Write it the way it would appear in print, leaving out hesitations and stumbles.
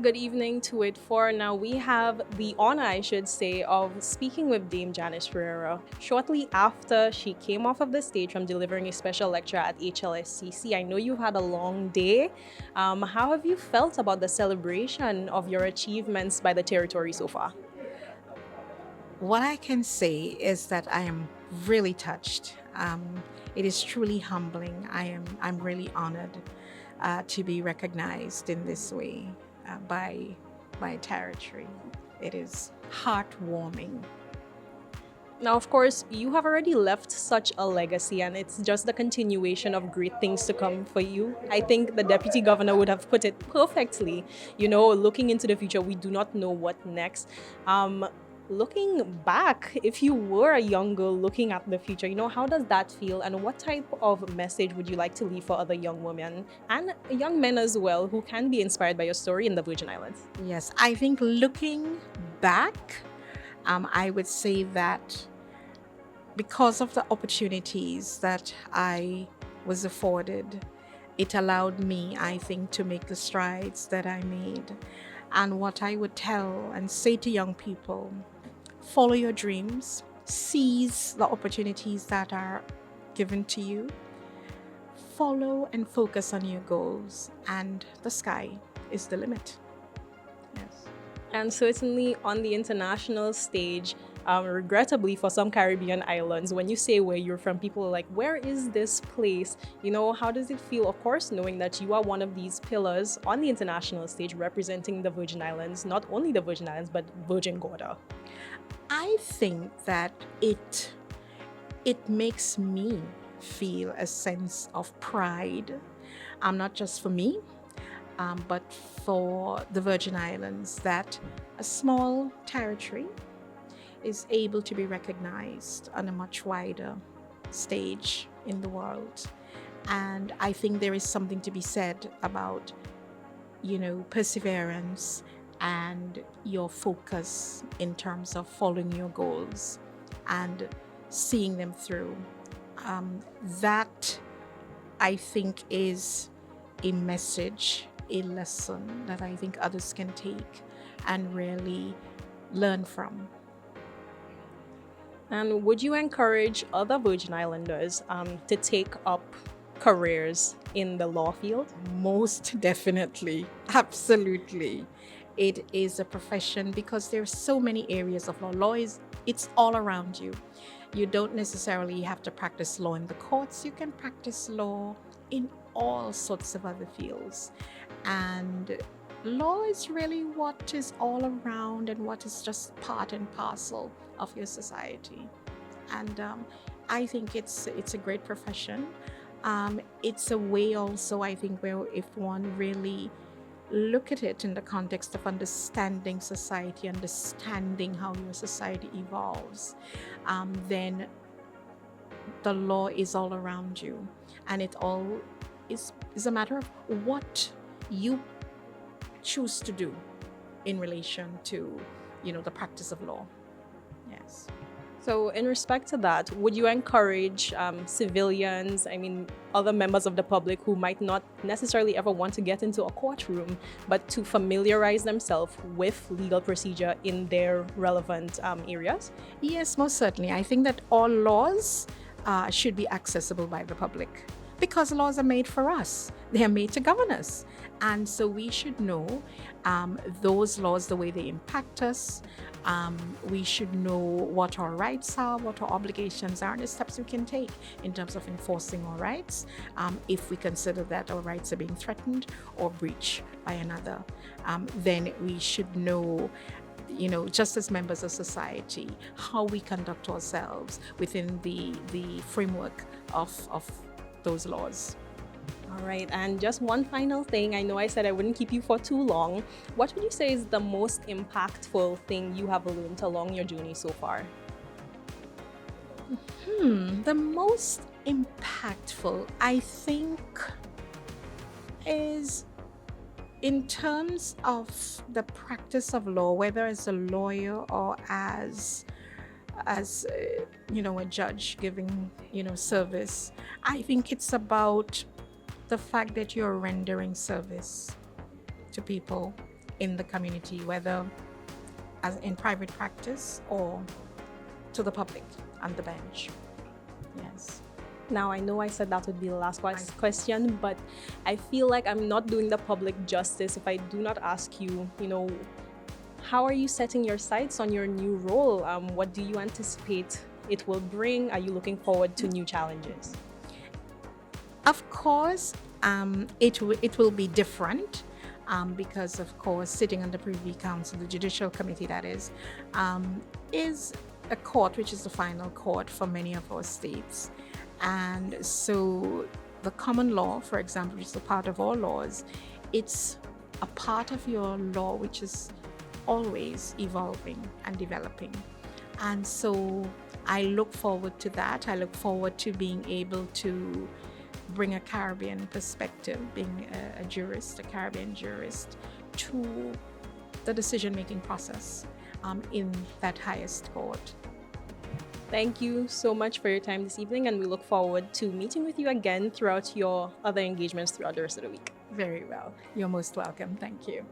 Good evening to it for now. We have the honor, I should say, of speaking with Dame Janice Pereira shortly after she came off of the stage from delivering a special lecture at HLSCC. I know you've had a long day. How have you felt about the celebration of your achievements by the territory so far? What I can say is that I am really touched. It is truly humbling. I'm really honored to be recognized in this way by my territory. It is heartwarming. Now, of course, you have already left such a legacy, and it's just the continuation of great things to come for you. I think the deputy governor would have put it perfectly. Looking into the future, we do not know what next. Looking back, if you were a young girl looking at the future, how does that feel, and what type of message would you like to leave for other young women and young men as well who can be inspired by your story in the Virgin Islands? Yes, I think looking back, I would say that because of the opportunities that I was afforded, it allowed me, I think, to make the strides that I made. And what I would tell and say to young people, follow your dreams, seize the opportunities that are given to you, follow and focus on your goals, and the sky is the limit. Yes. And certainly on the international stage, regrettably for some Caribbean islands, when you say where you're from, people are like, where is this place? How does it feel? Of course, knowing that you are one of these pillars on the international stage representing the Virgin Islands, not only the Virgin Islands, but Virgin Gorda. I think that it makes me feel a sense of pride, not just for me, but for the Virgin Islands, that a small territory is able to be recognized on a much wider stage in the world. And I think there is something to be said about, perseverance and your focus in terms of following your goals and seeing them through. That I think is a message, a lesson that I think others can take and really learn from. And would you encourage other Virgin Islanders to take up careers in the law field? Most definitely. Absolutely. It is a profession because there's so many areas of law. It's all around you. You don't necessarily have to practice law in the courts. You can practice law in all sorts of other fields. And law is really what is all around and what is just part and parcel of your society. And I think it's a great profession. It's a way also, I think, where if one really look at it in the context of understanding society, understanding how your society evolves, then the law is all around you. And it all is a matter of what you choose to do in relation to, the practice of law. Yes. So, in respect to that, would you encourage civilians, other members of the public who might not necessarily ever want to get into a courtroom, but to familiarize themselves with legal procedure in their relevant areas? Yes, most certainly. I think that all laws should be accessible by the public because laws are made for us. They are made to govern us. And so we should know those laws, the way they impact us. We should know what our rights are, what our obligations are, and the steps we can take in terms of enforcing our rights if we consider that our rights are being threatened or breached by another. Then we should know, just as members of society, how we conduct ourselves within the framework of those laws. All right, and just one final thing. I know I said I wouldn't keep you for too long. What would you say is the most impactful thing you have learned along your journey so far? The most impactful, I think, is in terms of the practice of law, whether as a lawyer or as a judge giving service. I think it's about the fact that you're rendering service to people in the community, whether as in private practice or to the public on the bench. Yes. Now, I know I said that would be the last question, but I feel like I'm not doing the public justice if I do not ask you, how are you setting your sights on your new role? What do you anticipate it will bring? Are you looking forward to new challenges? Of course, it will be different because, of course, sitting on the Privy Council, the Judicial Committee, that is a court which is the final court for many of our states. And so the common law, for example, which is a part of all laws, it's a part of your law which is always evolving and developing. And so I look forward to that. I look forward to being able to bring a Caribbean perspective, being a Caribbean jurist, to the decision-making process in that highest court. Thank you so much for your time this evening, and we look forward to meeting with you again throughout your other engagements throughout the rest of the week. Very well. You're most welcome. Thank you.